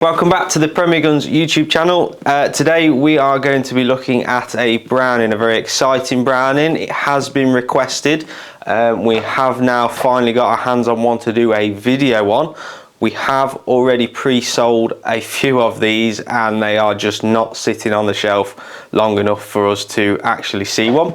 Welcome back to the Premier Guns YouTube channel. Today we are going to be looking at a Browning, a very exciting Browning. It has been requested. We have now finally got our hands on one to do a video on. We have already pre-sold a few of these and they are just not sitting on the shelf long enough for us to actually see one.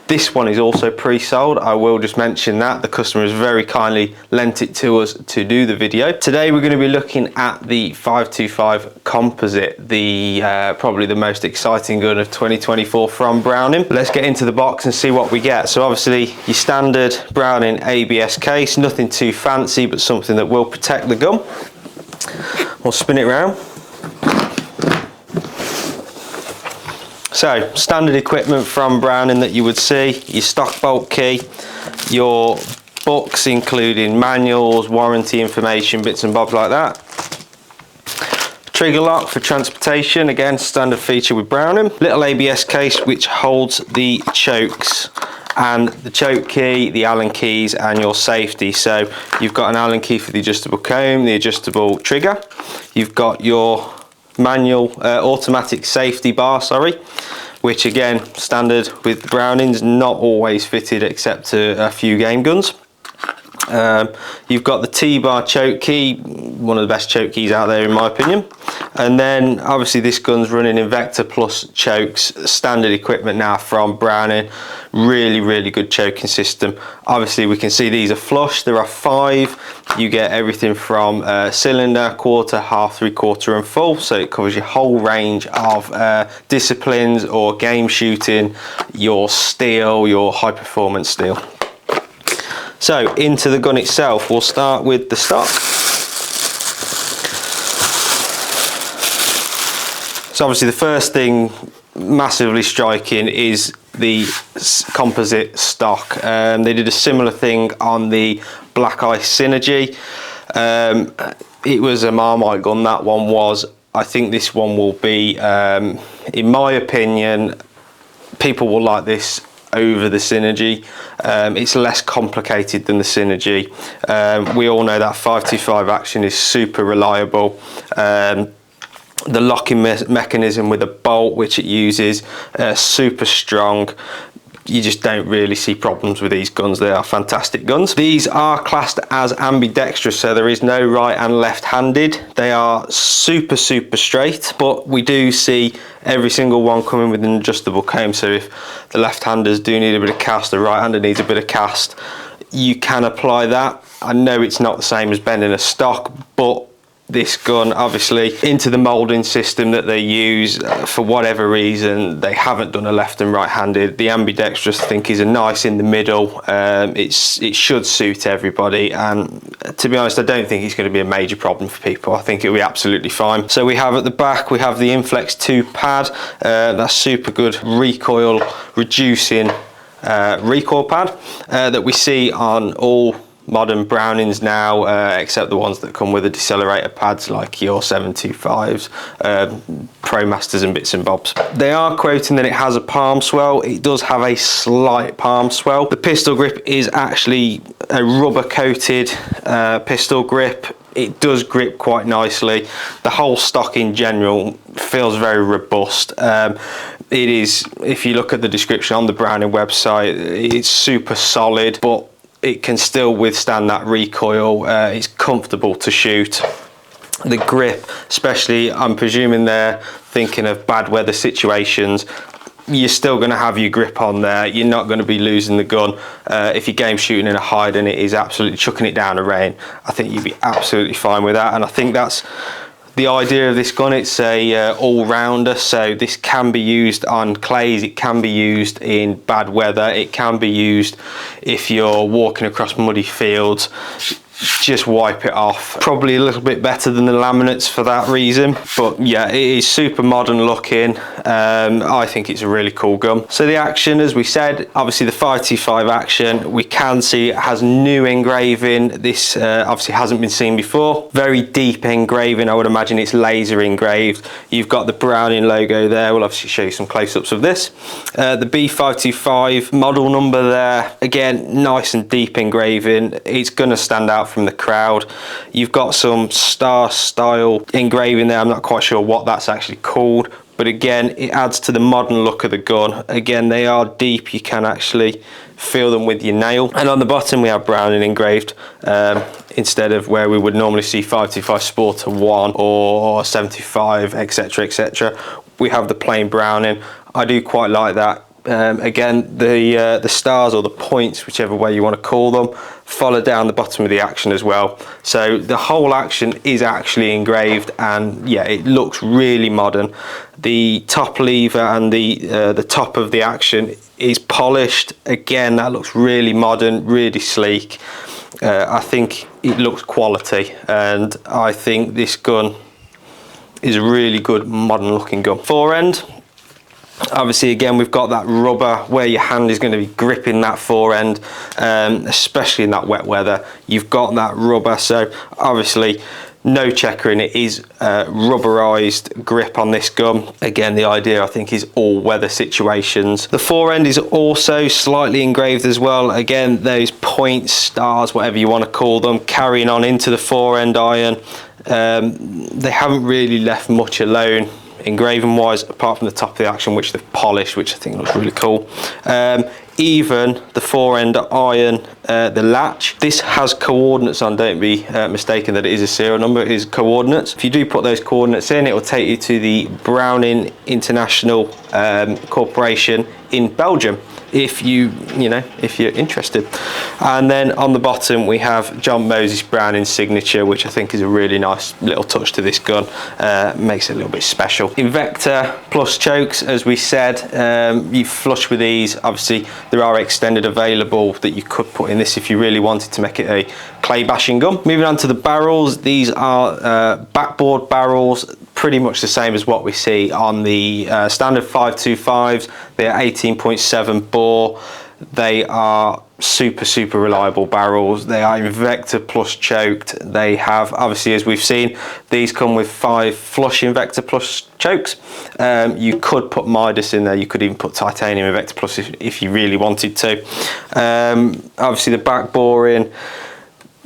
This one is also pre-sold. I will just mention that the customer has very kindly lent it to us to do the video. Today we're going to be looking at the 525 Composite, the probably the most exciting gun of 2024 from Browning. Let's get into the box and see what we get. So obviously your standard Browning ABS case, nothing too fancy but something that will protect the gun. We'll spin it around. So, standard equipment from Browning that you would see, your stock bolt key, your books including manuals, warranty information, bits and bobs like that. Trigger lock for transportation, again standard feature with Browning. Little ABS case which holds the chokes and the choke key, the Allen keys and your safety. So you've got an Allen key for the adjustable comb, the adjustable trigger. You've got your manual automatic safety bar, which again standard with Brownings, not always fitted except to a few game guns. You've got the T-bar choke key, one of the best choke keys out there in my opinion. And then obviously this gun's running Invector Plus chokes, standard equipment now from Browning. Really good choking system. Obviously we can see these are flush. There are 5. You get everything from cylinder, quarter, half, 3/4 and full. So it covers your whole range of disciplines or game shooting, your steel, your high performance steel. So into the gun itself, we'll start with the stock. So obviously the first thing massively striking is the composite stock. They did a similar thing on the Black Ice Synergy. It was a Marmite gun, that one was. I think this one will be, in my opinion, people will like this over the Synergy. It's less complicated than the Synergy. We all know that 525 action is super reliable. The locking mechanism with a bolt which it uses, super strong. You just don't really see problems with these guns. They are fantastic guns. These are classed as ambidextrous, so there is no right and left-handed. They are super straight, but we do see every single one coming with an adjustable comb, so if the left-handers do need a bit of cast, the right-hander needs a bit of cast, you can apply that. I know it's not the same as bending a stock, but this gun, obviously, into the moulding system that they use, for whatever reason, they haven't done a left and right-handed. The ambidextrous, I think, is a nice in the middle. It should suit everybody, and to be honest, I don't think it's going to be a major problem for people. I think it'll be absolutely fine. So we have at the back, we have the Inflex 2 pad. That's super good recoil reducing recoil pad that we see on all modern Brownings now, except the ones that come with the decelerator pads like your 725s, Pro Masters and bits and bobs. They are quoting that it has a palm swell. It does have a slight palm swell. The pistol grip is actually a rubber coated pistol grip. It does grip quite nicely. The whole stock in general feels very robust. It is, if you look at the description on the Browning website, it's super solid, but it can still withstand that recoil. It's comfortable to shoot. The grip, especially, I'm presuming they're thinking of bad weather situations, you're still going to have your grip on there. You're not going to be losing the gun. If you're game shooting in a hide and it is absolutely chucking it down the rain, I think you'd be absolutely fine with that. And I think that's the idea of this gun. It's a all-rounder, so this can be used on clays, it can be used in bad weather, it can be used if you're walking across muddy fields. Just wipe it off. Probably a little bit better than the laminates for that reason, but yeah, it is super modern looking. I think it's a really cool gun. So the action, as we said, obviously the 525 action, we can see it has new engraving. This obviously hasn't been seen before. Very deep engraving. I would imagine it's laser engraved. You've got the Browning logo there. We'll obviously show you some close-ups of this. The B525 model number there, again, nice and deep engraving. It's going to stand out out from the crowd. You've got some star style engraving there. I'm not quite sure what that's actually called, but again, it adds to the modern look of the gun. Again, they are deep, you can actually feel them with your nail. And on the bottom we have Browning engraved, instead of where we would normally see 525 Sporter 1 or 75, etc, etc. We have the plain Browning. I do quite like that. Again, the stars or the points, whichever way you want to call them, follow down the bottom of the action as well. So the whole action is actually engraved, and yeah, it looks really modern. The top lever and the top of the action is polished. Again, that looks really modern, really sleek. I think it looks quality, and I think this gun is a really good modern looking gun. Forend. Obviously, again, we've got that rubber where your hand is going to be gripping that forend, especially in that wet weather. You've got that rubber, so obviously no checkering. It is rubberized grip on this gun. Again, the idea, I think, is all weather situations. The forend is also slightly engraved as well. Again, those points, stars, whatever you want to call them, carrying on into the forend iron. They haven't really left much alone engraving wise, apart from the top of the action, which they've polished, which I think looks really cool. Even the forend iron, the latch, this has coordinates on. Don't be mistaken that it is a serial number. It is coordinates. If you do put those coordinates in, it will take you to the Browning International Corporation in Belgium, if you're interested. And then on the bottom we have John Moses Browning's signature, which I think is a really nice little touch to this gun. Makes it a little bit special. Invector Plus chokes, as we said, you flush with these. Obviously there are extended available that you could put in this if you really wanted to make it a clay bashing gun. Moving on to the barrels, these are backboard barrels, pretty much the same as what we see on the standard 525s. They are 18.7 bore. They are super reliable barrels. They are Invector Plus choked. They have, obviously, as we've seen, these come with 5 flush Invector Plus chokes. You could put Midas in there. You could even put titanium Invector Plus if you really wanted to. Obviously the back boring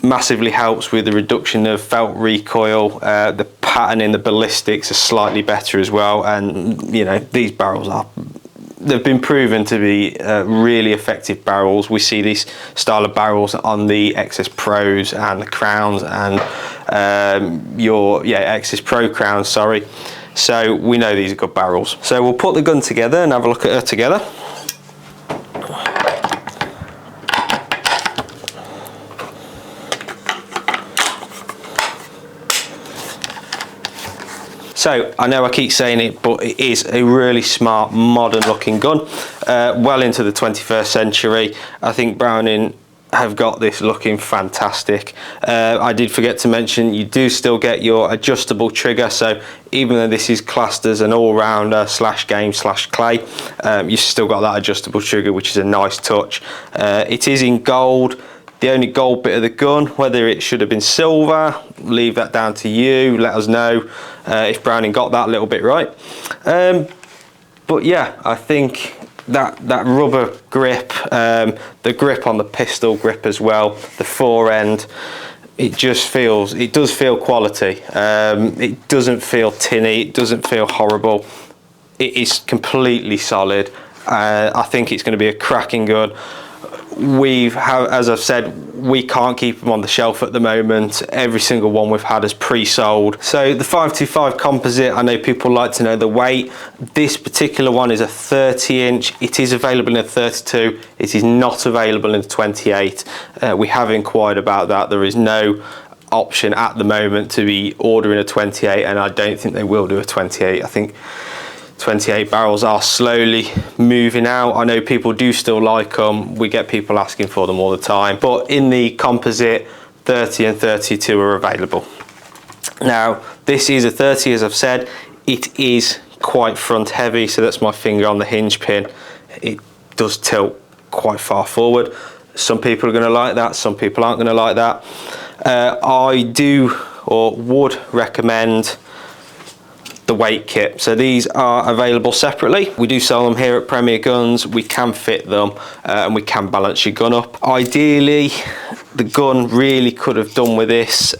massively helps with the reduction of felt recoil. The pattern in the ballistics are slightly better as well, and you know, these barrels they've been proven to be really effective barrels. We see these style of barrels on the XS Pros and the Crowns and XS Pro Crowns, sorry. So we know these are good barrels. So we'll put the gun together and have a look at her together. So I know I keep saying it, but it is a really smart, modern looking gun, well into the 21st century. I think Browning have got this looking fantastic. I did forget to mention, you do still get your adjustable trigger, so even though this is classed as an all-rounder / game / clay, you've still got that adjustable trigger, which is a nice touch. It is in gold. The only gold bit of the gun, whether it should have been silver, leave that down to you. Let us know if Browning got that little bit right. But yeah, I think that rubber grip, the grip on the pistol grip as well, the forend, it does feel quality. It doesn't feel tinny, it doesn't feel horrible. It is completely solid. I think it's going to be a cracking gun. As I've said, we can't keep them on the shelf at the moment. Every single one we've had is pre-sold. So the 525 Composite, I know people like to know the weight. This particular one is a 30-inch. It is available in a 32. It is not available in a 28. We have inquired about that. There is no option at the moment to be ordering a 28, and I don't think they will do a 28. I think 28 barrels are slowly moving out. I know people do still like them. We get people asking for them all the time. But in the Composite, 30 and 32 are available. Now, this is a 30, as I've said. It is quite front heavy, so that's my finger on the hinge pin. It does tilt quite far forward. Some people are going to like that, some people aren't going to like that. I do or would recommend the weight kit. So these are available separately. We do sell them here at Premier Guns. We can fit them and we can balance your gun up. Ideally, the gun really could have done with this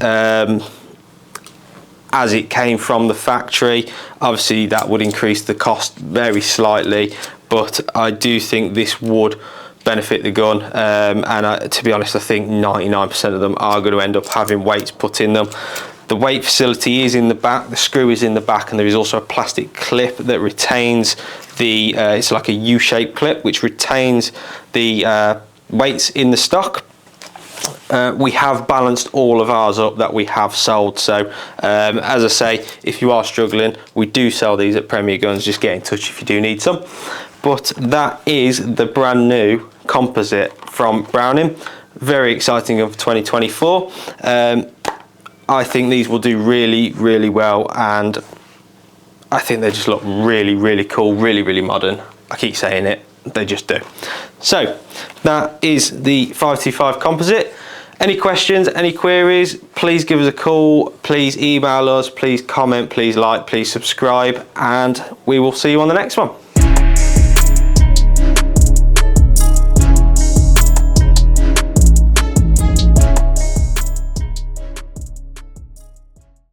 as it came from the factory. Obviously that would increase the cost very slightly, but I do think this would benefit the gun, and to be honest, I think 99% of them are going to end up having weights put in them. The weight facility is in the back, the screw is in the back, and there is also a plastic clip that retains the, it's like a U-shaped clip which retains the weights in the stock. We have balanced all of ours up that we have sold, so as I say, if you are struggling, we do sell these at Premier Guns. Just get in touch if you do need some. But that is the brand new Composite from Browning. Very exciting of 2024. I think these will do really, really well, and I think they just look really, really cool, really, really modern. I keep saying it, they just do. So that is the 525 Composite. Any questions, any queries, please give us a call, please email us, please comment, please like, please subscribe, and we will see you on the next one.